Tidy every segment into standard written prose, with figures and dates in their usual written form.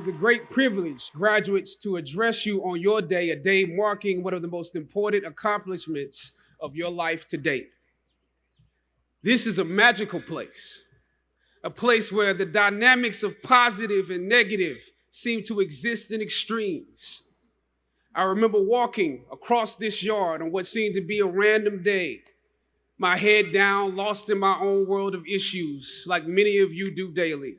is a great privilege, graduates, to address you on your day, a day marking one of the most important accomplishments of your life to date. This is a magical place, a place where the dynamics of positive and negative seem to exist in extremes. I remember walking across this yard on what seemed to be a random day, my head down, lost in my own world of issues, like many of you do daily.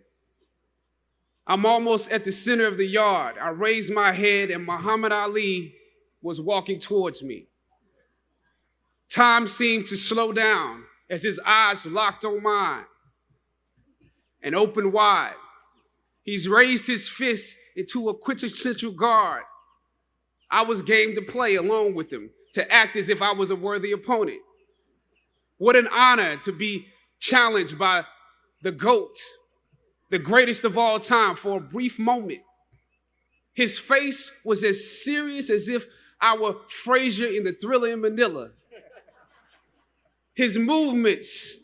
I'm almost at the center of the yard. I raised my head and Muhammad Ali was walking towards me. Time seemed to slow down as his eyes locked on mine and opened wide. He's raised his fist into a quintessential guard. I was game to play along with him, to act as if I was a worthy opponent. What an honor to be challenged by the GOAT, the greatest of all time, for a brief moment. His face was as serious as if I were Frazier in the Thriller in Manila. His movements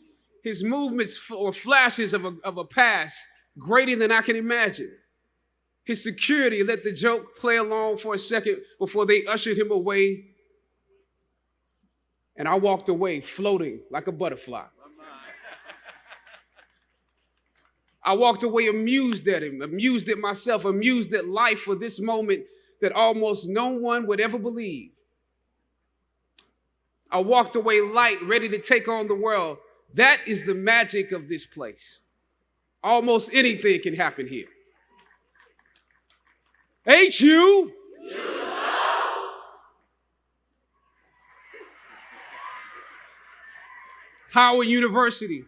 or flashes of a past greater than I can imagine. His security let the joke play along for a second before they ushered him away. And I walked away floating like a butterfly. I walked away amused at him, amused at myself, amused at life for this moment that almost no one would ever believe. I walked away light, ready to take on the world. That is the magic of this place. Almost anything can happen here. Ain't you? Howard University.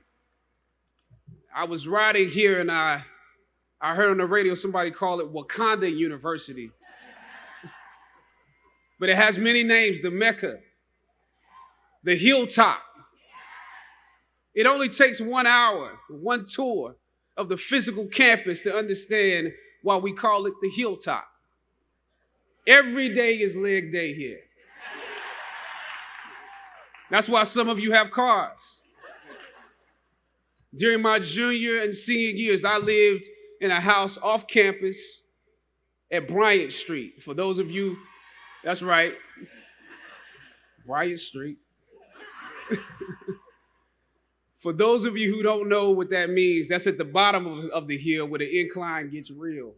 I was riding here and I heard on the radio somebody call it Wakanda University. But it has many names: the Mecca, the hilltop. It only takes 1 hour, one tour of the physical campus to understand why we call it the hilltop. Every day is leg day here. That's why some of you have cars. During my junior and senior years, I lived in a house off campus at Bryant Street. For those of you, that's right, Bryant Street. For those of you who don't know what that means, that's at the bottom of the hill where the incline gets real.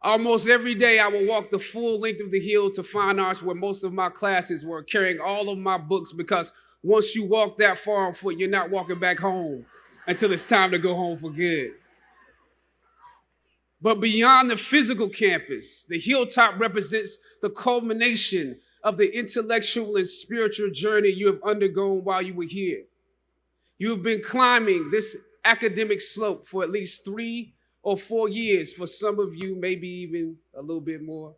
Almost every day I would walk the full length of the hill to fine arts where most of my classes were, carrying all of my books, because once you walk that far on foot, you're not walking back home until it's time to go home for good. But beyond the physical campus, the hilltop represents the culmination of the intellectual and spiritual journey you have undergone while you were here. You have been climbing this academic slope for at least 3 or 4 years. For some of you, maybe even a little bit more.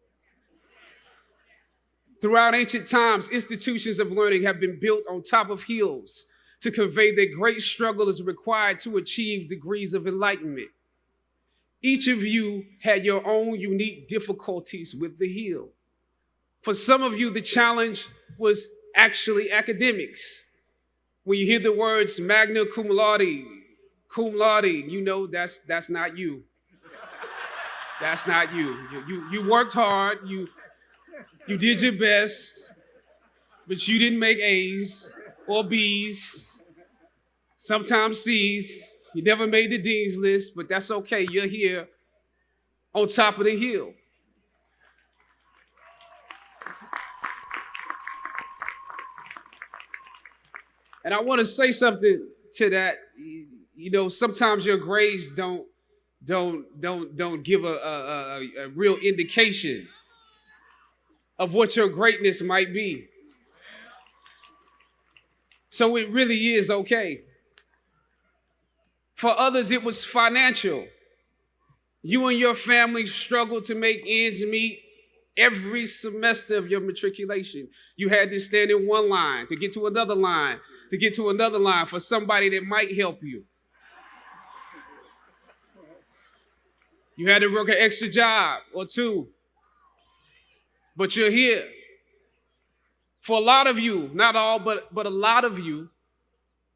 Throughout ancient times, institutions of learning have been built on top of hills to convey that great struggle is required to achieve degrees of enlightenment. Each of you had your own unique difficulties with the hill. For some of you, the challenge was actually academics. When you hear the words magna cum laude, you know that's not you. That's not you. You worked hard, you did your best, but you didn't make A's or B's, sometimes C's. You never made the dean's list, but that's okay. You're here on top of the hill. And I want to say something to that. You know, sometimes your grades don't give a real indication of what your greatness might be. So it really is okay. For others, it was financial. You and your family struggled to make ends meet every semester of your matriculation. You had to stand in one line to get to another line, to get to another line for somebody that might help you. You had to work an extra job or two, but you're here. For a lot of you, not all, but a lot of you,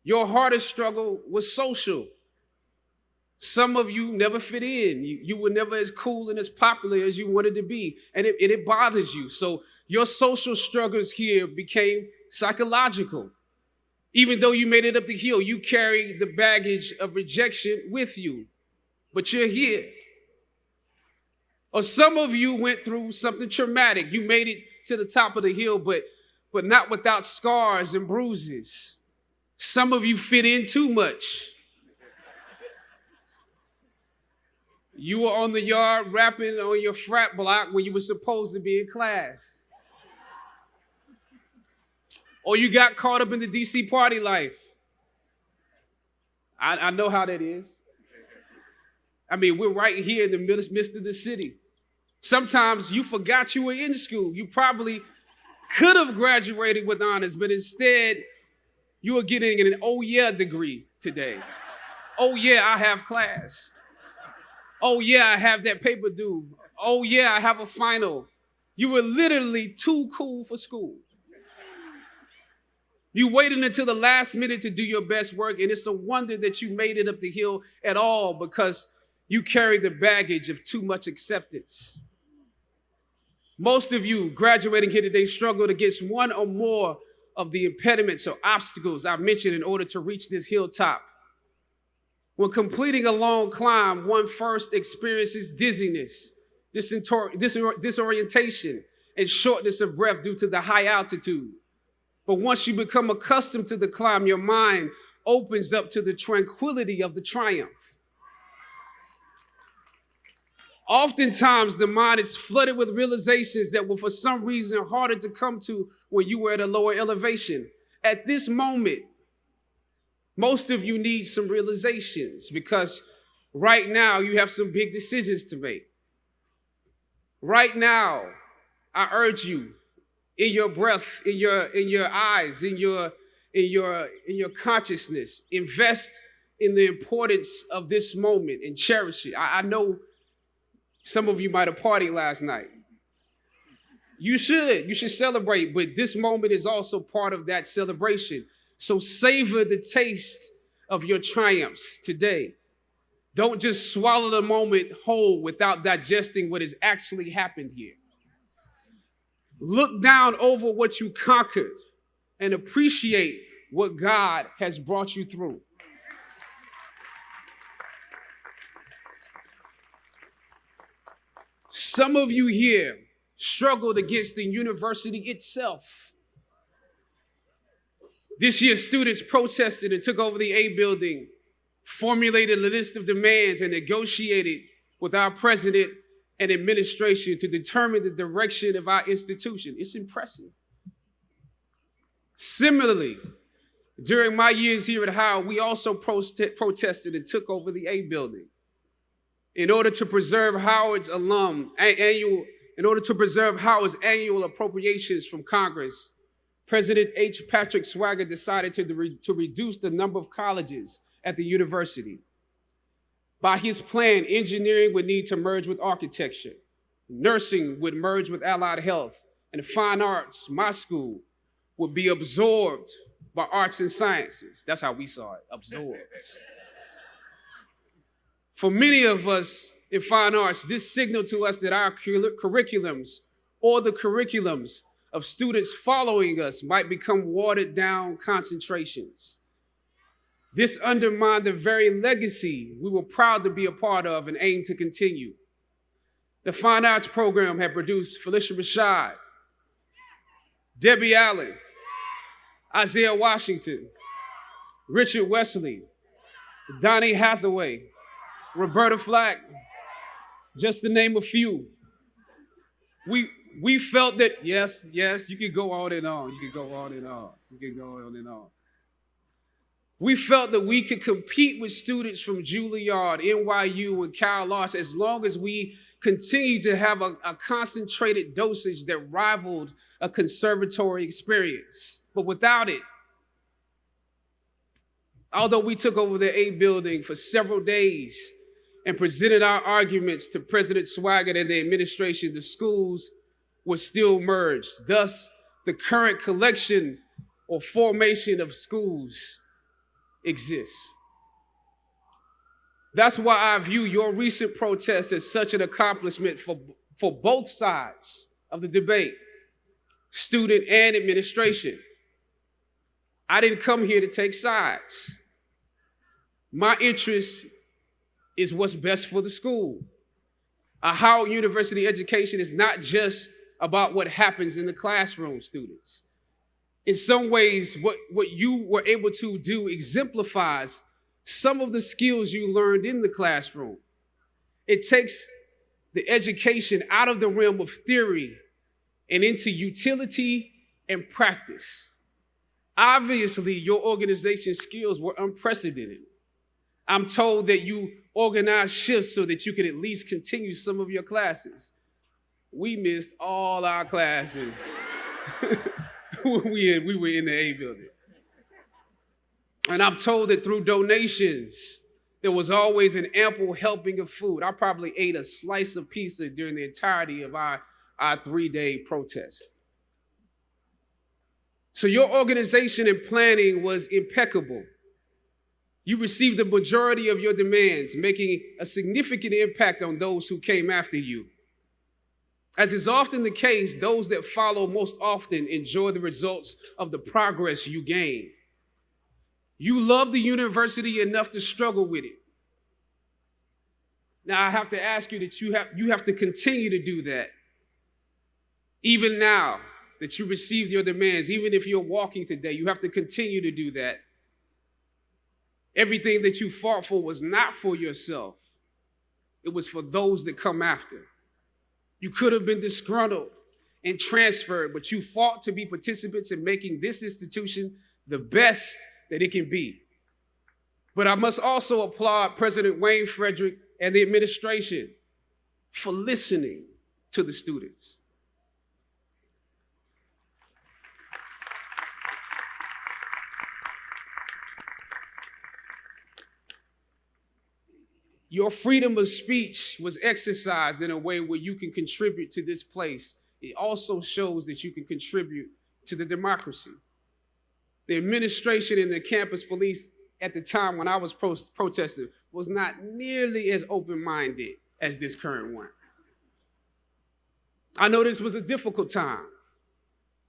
your hardest struggle was social. Some of you never fit in. You were never as cool and as popular as you wanted to be, and it bothers you. So your social struggles here became psychological. Even though you made it up the hill, you carry the baggage of rejection with you, but you're here. Or some of you went through something traumatic. You made it to the top of the hill, but not without scars and bruises. Some of you fit in too much. You were on the yard rapping on your frat block when you were supposed to be in class. Or you got caught up in the DC party life. I know how that is. I mean, we're right here in the midst of the city. Sometimes you forgot you were in school. You probably could have graduated with honors, but instead you are getting an oh yeah degree today. Oh yeah, I have class. Oh yeah, I have that paper due. Oh yeah, I have a final. You were literally too cool for school. You waited until the last minute to do your best work, and it's a wonder that you made it up the hill at all because you carry the baggage of too much acceptance. Most of you graduating here today struggled against one or more of the impediments or obstacles I've mentioned in order to reach this hilltop. When completing a long climb, one first experiences dizziness, disorientation, and shortness of breath due to the high altitude. But once you become accustomed to the climb, your mind opens up to the tranquility of the triumph. Oftentimes, the mind is flooded with realizations that were for some reason harder to come to when you were at a lower elevation. At this moment, most of you need some realizations because right now you have some big decisions to make. Right now, I urge you, in your breath, in your eyes, in your consciousness, invest in the importance of this moment and cherish it. I know some of you might have partied last night. You should celebrate, but this moment is also part of that celebration. So savor the taste of your triumphs today. Don't just swallow the moment whole without digesting what has actually happened here. Look down over what you conquered and appreciate what God has brought you through. Some of you here struggled against the university itself. This year, students protested and took over the A building, formulated a list of demands, and negotiated with our president and administration to determine the direction of our institution. It's impressive. Similarly, during my years here at Howard, we also protested and took over the A building in order to preserve Howard's annual appropriations from Congress. President H. Patrick Swagger decided to reduce the number of colleges at the university. By his plan, engineering would need to merge with architecture, nursing would merge with allied health, and fine arts, my school, would be absorbed by arts and sciences. That's how we saw it, absorbed. For many of us in fine arts, this signaled to us that our curriculums or the curriculums of students following us might become watered down concentrations. This undermined the very legacy we were proud to be a part of and aim to continue. The Fine Arts program had produced Felicia Rashad, Debbie Allen, Isaiah Washington, Richard Wesley, Donnie Hathaway, Roberta Flack, just to name a few. We felt that, yes, you could go on and on. We felt that we could compete with students from Juilliard, NYU, and Cal Arts as long as we continued to have a concentrated dosage that rivaled a conservatory experience. But without it, although we took over the A building for several days and presented our arguments to President Swagger and the administration, the schools were still merged. Thus, the current collection or formation of schools exists. That's why I view your recent protest as such an accomplishment for both sides of the debate, student and administration. I didn't come here to take sides. My interest is what's best for the school. A Howard University education is not just about what happens in the classroom, students. In some ways, what you were able to do exemplifies some of the skills you learned in the classroom. It takes the education out of the realm of theory and into utility and practice. Obviously, your organization skills were unprecedented. I'm told that you organized shifts so that you could at least continue some of your classes. We missed all our classes. we were in the A building. And I'm told that through donations, there was always an ample helping of food. I probably ate a slice of pizza during the entirety of our 3-day protest. So your organization and planning was impeccable. You received the majority of your demands, making a significant impact on those who came after you. As is often the case, those that follow most often enjoy the results of the progress you gain. You love the university enough to struggle with it. Now I have to ask you that you have to continue to do that. Even now that you received your demands, even if you're walking today, you have to continue to do that. Everything that you fought for was not for yourself. It was for those that come after. You could have been disgruntled and transferred, but you fought to be participants in making this institution the best that it can be. But I must also applaud President Wayne Frederick and the administration for listening to the students. Your freedom of speech was exercised in a way where you can contribute to this place. It also shows that you can contribute to the democracy. The administration and the campus police at the time when I was protesting was not nearly as open-minded as this current one. I know this was a difficult time,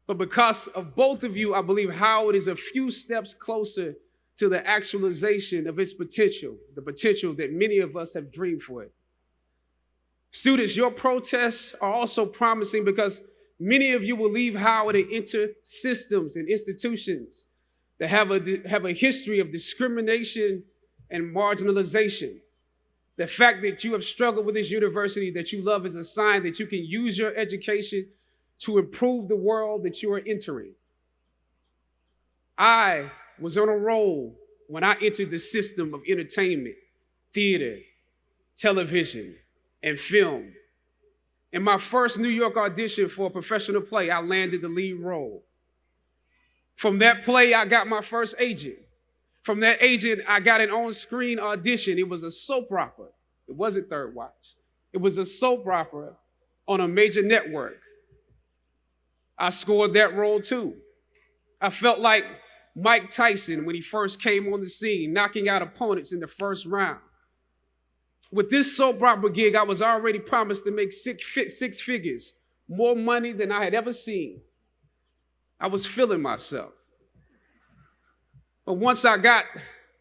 but because of both of you, I believe Howard is a few steps closer to the actualization of its potential, the potential that many of us have dreamed for it. Students, your protests are also promising because many of you will leave Howard and enter systems and institutions that have a history of discrimination and marginalization. The fact that you have struggled with this university that you love is a sign that you can use your education to improve the world that you are entering. I was on a roll when I entered the system of entertainment, theater, television, and film. In my first New York audition for a professional play, I landed the lead role. From that play, I got my first agent. From that agent, I got an on-screen audition. It was a soap opera. It wasn't Third Watch. It was a soap opera on a major network. I scored that role too. I felt like Mike Tyson when he first came on the scene, knocking out opponents in the first round. With this soap opera gig, I was already promised to make six figures, more money than I had ever seen. I was feeling myself. But once I got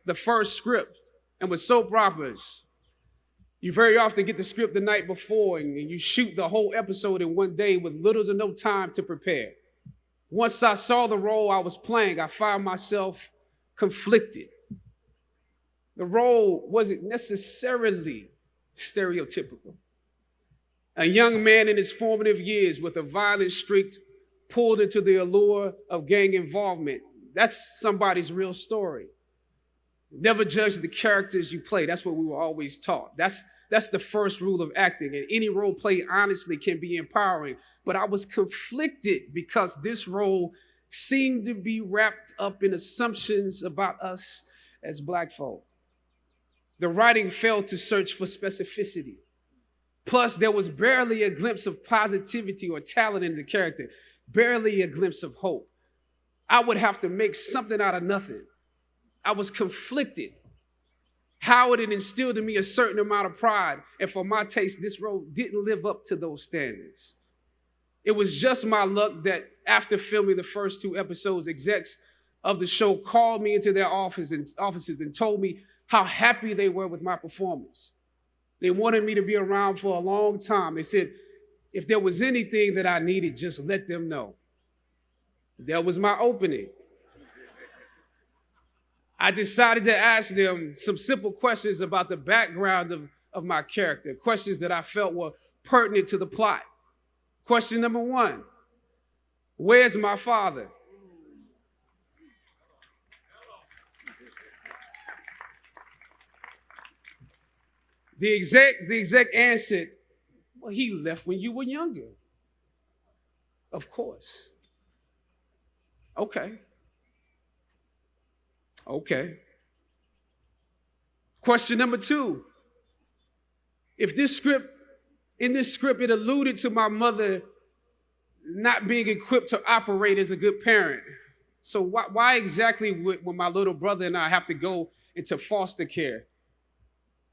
the first script, and with soap operas, you very often get the script the night before and you shoot the whole episode in one day with little to no time to prepare. Once I saw the role I was playing, I found myself conflicted. The role wasn't necessarily stereotypical. A young man in his formative years with a violent streak pulled into the allure of gang involvement. That's somebody's real story. Never judge the characters you play. That's what we were always taught. That's the first rule of acting. And any role played honestly can be empowering. But I was conflicted because this role seemed to be wrapped up in assumptions about us as Black folk. The writing failed to search for specificity. Plus, there was barely a glimpse of positivity or talent in the character, barely a glimpse of hope. I would have to make something out of nothing. I was conflicted. Howard had instilled in me a certain amount of pride. And for my taste, this role didn't live up to those standards. It was just my luck that after filming the first 2 episodes, execs of the show called me into their offices and told me how happy they were with my performance. They wanted me to be around for a long time. They said, if there was anything that I needed, just let them know. That was my opening. I decided to ask them some simple questions about the background of my character, questions that I felt were pertinent to the plot. Question number 1, where's my father? The exec answered, well, he left when you were younger. Of course. Okay. Question number 2. In this script, it alluded to my mother not being equipped to operate as a good parent. So why exactly would my little brother and I have to go into foster care?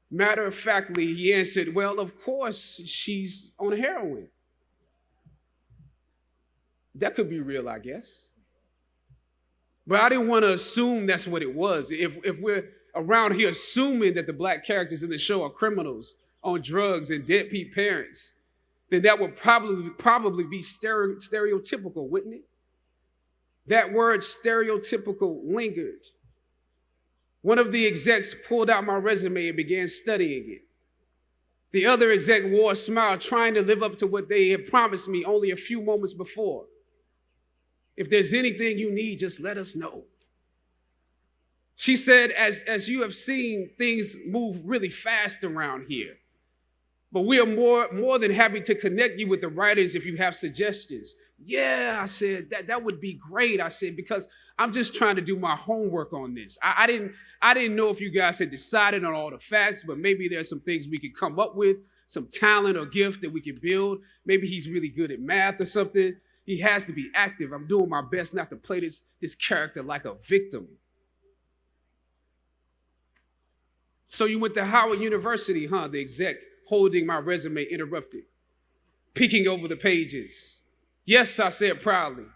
Matter of factly, he answered, well, of course, she's on heroin. That could be real, I guess. But I didn't want to assume that's what it was. If we're around here assuming that the black characters in the show are criminals on drugs and deadbeat parents, then that would probably be stereotypical, wouldn't it? That word stereotypical lingered. One of the execs pulled out my resume and began studying it. The other exec wore a smile, trying to live up to what they had promised me only a few moments before. If there's anything you need, just let us know. She said, as you have seen, things move really fast around here. But we are more than happy to connect you with the writers if you have suggestions. Yeah, I said, that would be great. I said, because I'm just trying to do my homework on this. I didn't know if you guys had decided on all the facts, but maybe there's some things we could come up with, some talent or gift that we could build. Maybe he's really good at math or something. He has to be active. I'm doing my best not to play this character like a victim. So you went to Howard University, huh? The exec holding my resume interrupted, peeking over the pages. Yes, I said proudly.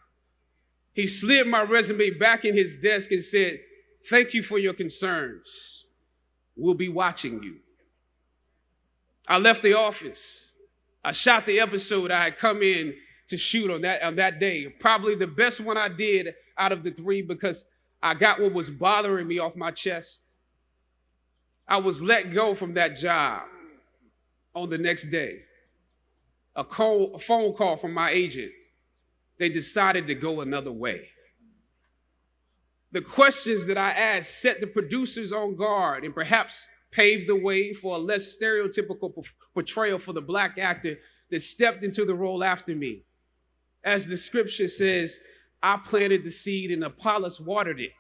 He slid my resume back in his desk and said, thank you for your concerns. We'll be watching you. I left the office. I shot the episode I had come in to shoot on that day. Probably the best one I did out of the 3 because I got what was bothering me off my chest. I was let go from that job on the next day. A phone call from my agent. They decided to go another way. The questions that I asked set the producers on guard and perhaps paved the way for a less stereotypical portrayal for the black actor that stepped into the role after me. As the scripture says, I planted the seed and Apollos watered it.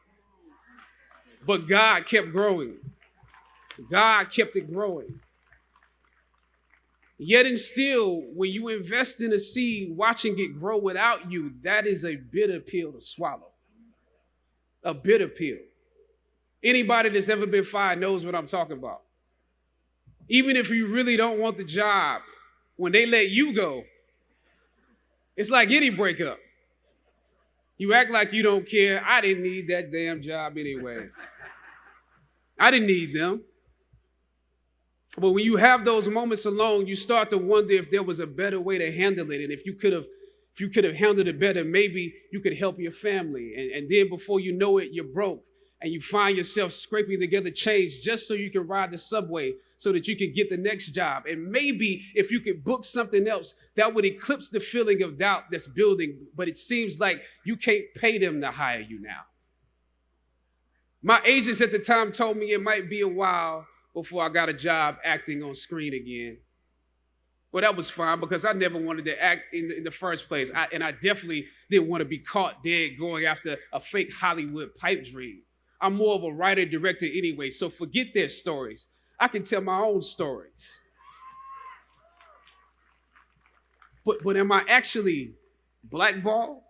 But God kept growing. God kept it growing. Yet and still, when you invest in a seed, watching it grow without you, that is a bitter pill to swallow. A bitter pill. Anybody that's ever been fired knows what I'm talking about. Even if you really don't want the job, when they let you go, it's like any breakup. You act like you don't care. I didn't need that damn job anyway. I didn't need them. But when you have those moments alone, you start to wonder if there was a better way to handle it. And if you could have handled it better, maybe you could help your family. And then before you know it, you're broke. And you find yourself scraping together change just so you can ride the subway so that you can get the next job. And maybe if you could book something else, that would eclipse the feeling of doubt that's building. But it seems like you can't pay them to hire you now. My agents at the time told me it might be a while before I got a job acting on screen again. Well, that was fine because I never wanted to act in the first place. And I definitely didn't want to be caught dead going after a fake Hollywood pipe dream. I'm more of a writer-director anyway, so forget their stories. I can tell my own stories. But am I actually blackballed?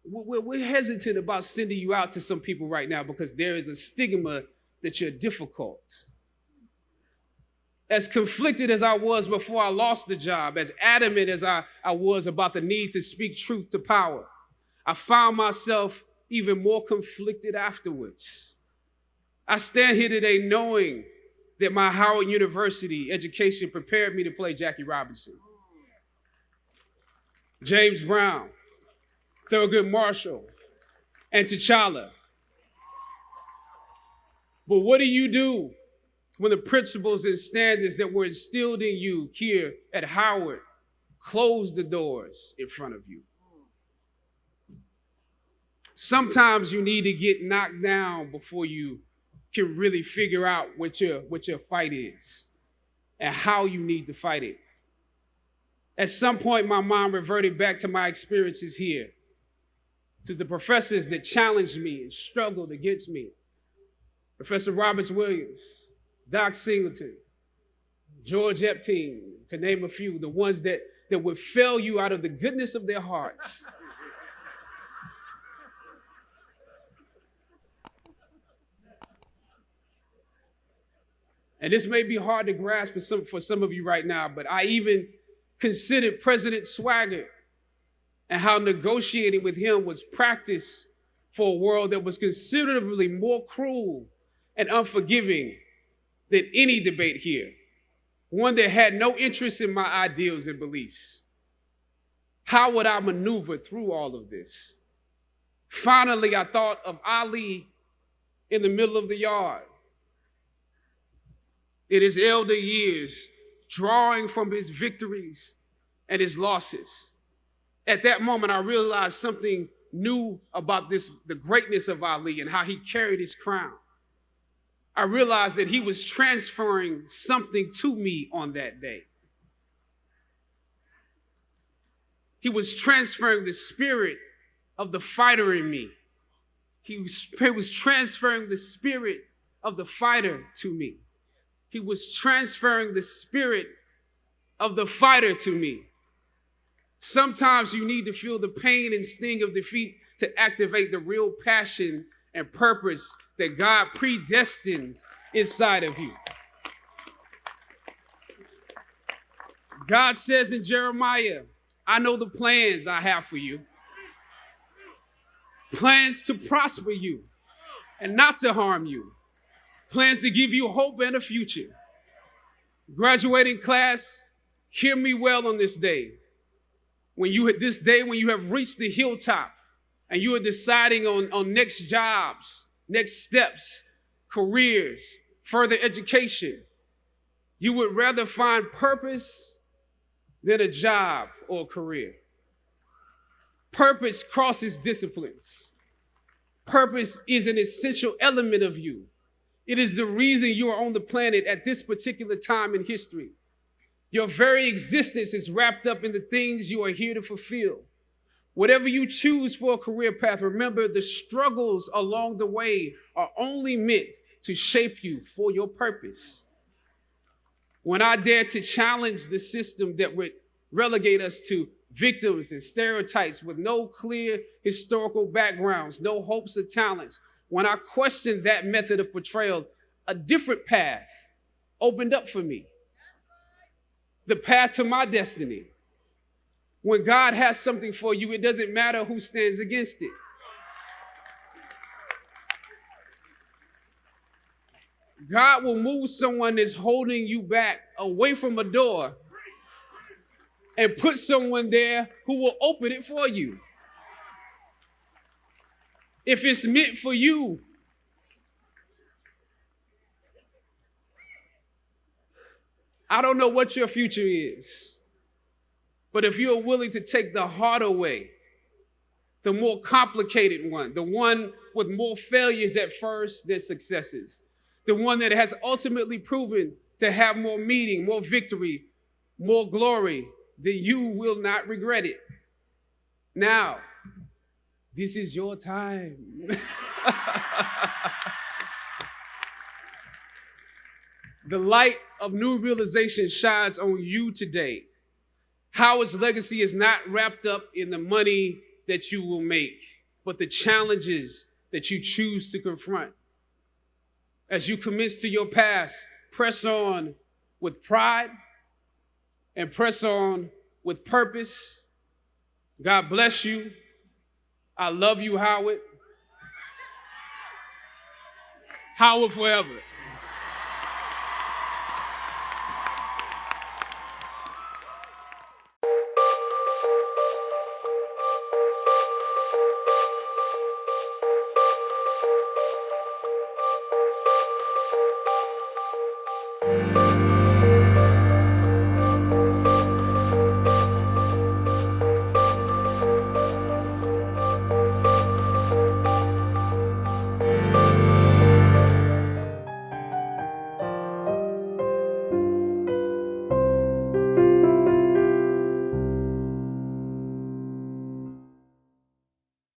We're hesitant about sending you out to some people right now because there is a stigma that you're difficult. As conflicted as I was before I lost the job, as adamant as I was about the need to speak truth to power, I found myself even more conflicted afterwards. I stand here today knowing that my Howard University education prepared me to play Jackie Robinson, James Brown, Thurgood Marshall, and T'Challa. But what do you do when the principles and standards that were instilled in you here at Howard close the doors in front of you? Sometimes you need to get knocked down before you can really figure out what your fight is and how you need to fight it. At some point, my mind reverted back to my experiences here, to the professors that challenged me and struggled against me. Professor Roberts Williams, Doc Singleton, George Epstein, to name a few, the ones that would fail you out of the goodness of their hearts. And this may be hard to grasp for some of you right now, but I even considered President Swaggart and how negotiating with him was practice for a world that was considerably more cruel and unforgiving than any debate here, one that had no interest in my ideals and beliefs. How would I maneuver through all of this? Finally, I thought of Ali in the middle of the yard, in his elder years, drawing from his victories and his losses. At that moment, I realized something new about the greatness of Ali and how he carried his crown. I realized that he was transferring something to me on that day. He was transferring the spirit of the fighter in me. He was transferring the spirit of the fighter to me. He was transferring the spirit of the fighter to me. Sometimes you need to feel the pain and sting of defeat to activate the real passion and purpose that God predestined inside of you. God says in Jeremiah, I know the plans I have for you. Plans to prosper you and not to harm you. Plans to give you hope and a future. Graduating class, hear me well on this day. When you have reached the hilltop and you are deciding on next jobs, next steps, careers, further education, you would rather find purpose than a job or a career. Purpose crosses disciplines. Purpose is an essential element of you. It is the reason you are on the planet at this particular time in history. Your very existence is wrapped up in the things you are here to fulfill. Whatever you choose for a career path, remember the struggles along the way are only meant to shape you for your purpose. When I dare to challenge the system that would relegate us to victims and stereotypes with no clear historical backgrounds, no hopes or talents, when I questioned that method of portrayal, a different path opened up for me. The path to my destiny. When God has something for you, it doesn't matter who stands against it. God will move someone that's holding you back away from a door and put someone there who will open it for you. If it's meant for you, I don't know what your future is, but if you're willing to take the harder way, the more complicated one, the one with more failures at first than successes, the one that has ultimately proven to have more meaning, more victory, more glory, then you will not regret it. Now, this is your time. The light of new realization shines on you today. Howard's legacy is not wrapped up in the money that you will make, but the challenges that you choose to confront. As you commence to your past, press on with pride and press on with purpose. God bless you. I love you, Howard. Howard forever.